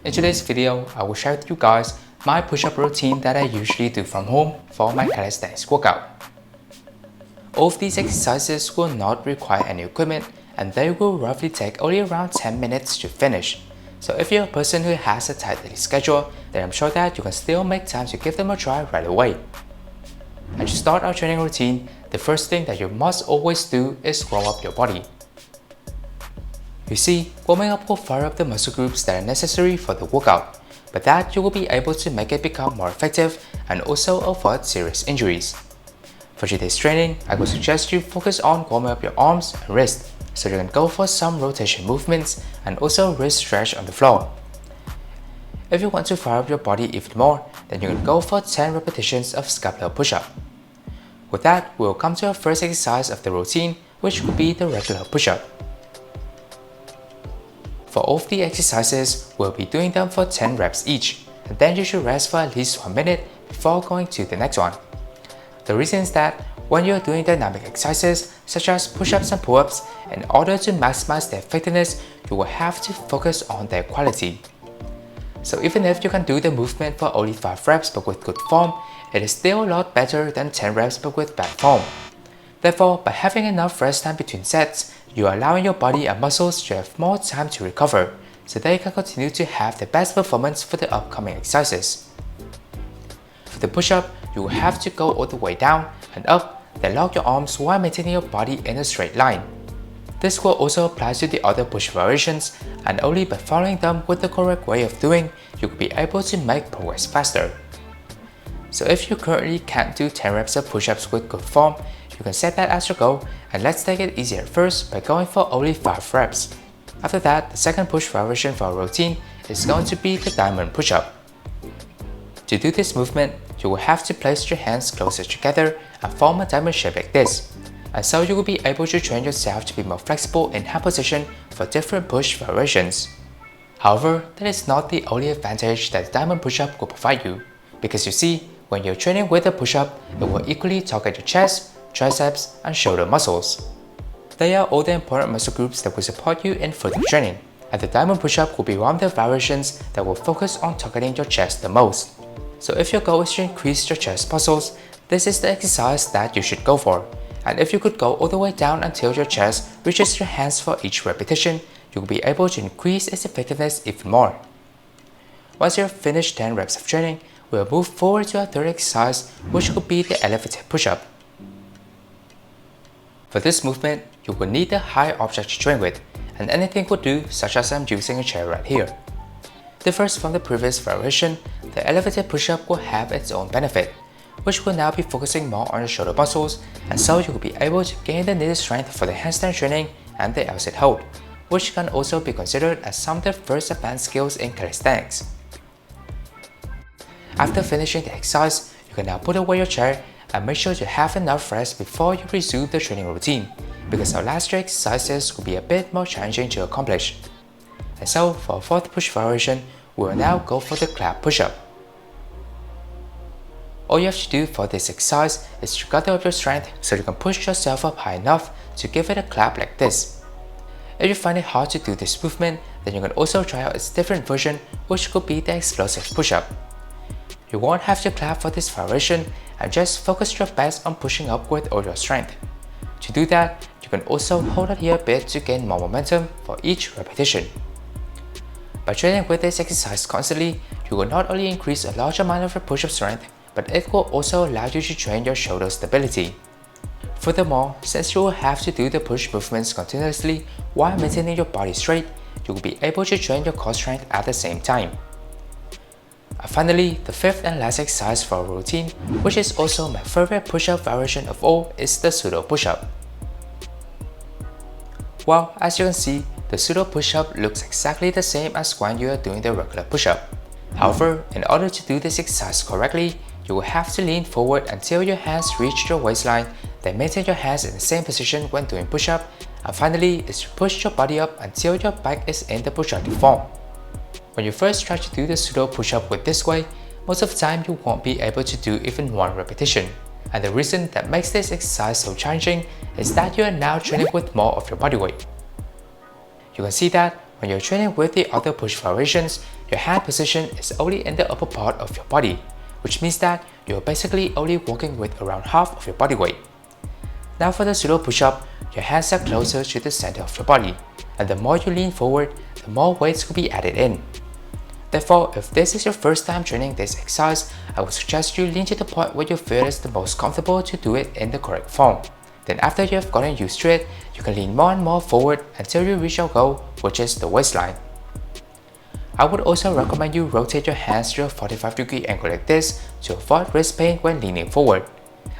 In today's video, I will share with you guys my push-up routine that I usually do from home for my calisthenics workout. All of these exercises will not require any equipment and they will roughly take only around 10 minutes to finish. So if you're a person who has a tight daily schedule, then I'm sure that you can still make time to give them a try right away. And to start our training routine, the first thing that you must always do is warm up your body. You see, warming up will fire up the muscle groups that are necessary for the workout, but that you will be able to make it become more effective and also avoid serious injuries. For today's training, I would suggest you focus on warming up your arms and wrists, so you can go for some rotation movements and also wrist stretch on the floor. If you want to fire up your body even more, then you can go for 10 repetitions of scapular push-up. With that, we will come to our first exercise of the routine, which will be the regular push-up. For all of the exercises, we'll be doing them for 10 reps each, and then you should rest for at least 1 minute before going to the next one. The reason is that when you're doing dynamic exercises such as push-ups and pull-ups, in order to maximize their effectiveness, you will have to focus on their quality. So even if you can do the movement for only 5 reps but with good form, it is still a lot better than 10 reps but with bad form. Therefore, by having enough rest time between sets, you are allowing your body and muscles to have more time to recover, so they can continue to have the best performance for the upcoming exercises. For the push-up, you will have to go all the way down and up, then lock your arms while maintaining your body in a straight line. This will also apply to the other push variations, and only by following them with the correct way of doing, you will be able to make progress faster. So if you currently can't do 10 reps of push-ups with good form, you can set that as your goal, and let's take it easier first by going for only 5 reps. After that, the second push variation for our routine is going to be the diamond push-up. To do this movement, you will have to place your hands closer together and form a diamond shape like this, and so you will be able to train yourself to be more flexible in hand position for different push variations. However, that is not the only advantage that the diamond push-up will provide you, because you see, when you're training with a push-up, it will equally target your chest, triceps, and shoulder muscles. They are all the important muscle groups that will support you in further training, and the diamond push-up will be one of the variations that will focus on targeting your chest the most. So if your goal is to increase your chest muscles, this is the exercise that you should go for. And if you could go all the way down until your chest reaches your hands for each repetition, you will be able to increase its effectiveness even more. Once you have finished 10 reps of training, we will move forward to our third exercise, which could be the elevated push-up. For this movement, you will need a high object to train with, and anything will do, such as I'm using a chair right here. Differs from the previous variation, the elevated push-up will have its own benefit, which will now be focusing more on the shoulder muscles, and so you will be able to gain the needed strength for the handstand training and the L-sit hold, which can also be considered as some of the first advanced skills in calisthenics. After finishing the exercise, you can now put away your chair and make sure to have enough rest before you resume the training routine, because our last 3 exercises will be a bit more challenging to accomplish. And so, for our fourth push variation, we will now go for the clap push-up. All you have to do for this exercise is to gather up your strength so you can push yourself up high enough to give it a clap like this. If you find it hard to do this movement, then you can also try out its different version, which could be the explosive push-up. You won't have to clap for this variation, and just focus your best on pushing up with all your strength. To do that, you can also hold it here a bit to gain more momentum for each repetition. By training with this exercise constantly, you will not only increase a large amount of your push-up strength, but it will also allow you to train your shoulder stability. Furthermore, since you will have to do the push movements continuously while maintaining your body straight, you will be able to train your core strength at the same time. And finally, the fifth and last exercise for our routine, which is also my favorite push-up variation of all, is the pseudo push-up. Well, as you can see, the pseudo push-up looks exactly the same as when you are doing the regular push-up. However, in order to do this exercise correctly, you will have to lean forward until your hands reach your waistline, then maintain your hands in the same position when doing push-up, and finally is to push your body up until your back is in the projectile form. When you first try to do the pseudo push-up with this way, most of the time you won't be able to do even 1 repetition. And the reason that makes this exercise so challenging is that you are now training with more of your body weight. You can see that when you're training with the other push variations, your hand position is only in the upper part of your body, which means that you're basically only walking with around half of your body weight. Now for the pseudo push-up, your hands are closer to the center of your body, and the more you lean forward, the more weights will be added in. Therefore, if this is your first time training this exercise, I would suggest you lean to the point where you feel is the most comfortable to do it in the correct form. Then after you have gotten used to it, you can lean more and more forward until you reach your goal, which is the waistline. I would also recommend you rotate your hands to a 45-degree angle like this to avoid wrist pain when leaning forward.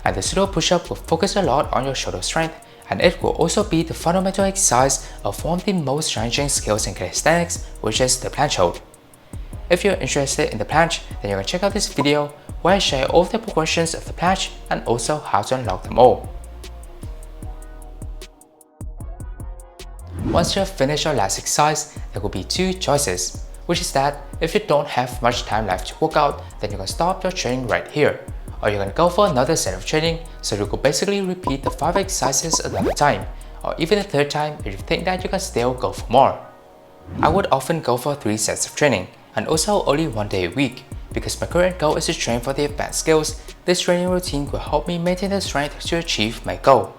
And the pseudo push-up will focus a lot on your shoulder strength, and it will also be the fundamental exercise of one of the most challenging skills in calisthenics, which is the planche hold. If you're interested in the planche, then you can check out this video where I share all of the progressions of the planche and also how to unlock them all. Once you have finished your last exercise, there will be two choices, which is that if you don't have much time left to work out, then you can stop your training right here, or you can go for another set of training, so you could basically repeat the 5 exercises another time, or even a third time if you think that you can still go for more. I would often go for 3 sets of training, and also only 1 day a week. Because my current goal is to train for the advanced skills, this training routine will help me maintain the strength to achieve my goal.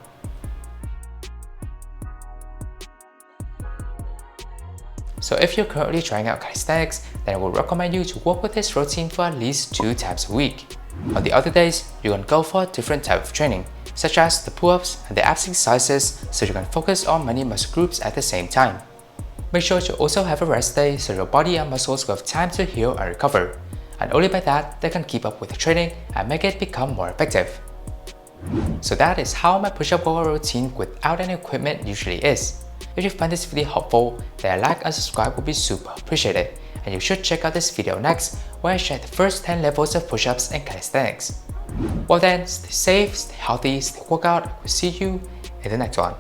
So if you're currently trying out calisthenics, then I would recommend you to work with this routine for at least 2 times a week. On the other days, you can go for a different type of training, such as the pull-ups and the abs exercises, so you can focus on many muscle groups at the same time. Make sure to also have a rest day so your body and muscles will have time to heal and recover, and only by that they can keep up with the training and make it become more effective. So that is how my push-up workout routine without any equipment usually is. If you find this video helpful, then a like and subscribe would be super appreciated, and you should check out this video next where I share the first 10 levels of push-ups in calisthenics. Well then, stay safe, stay healthy, stay workout, and we'll see you in the next one.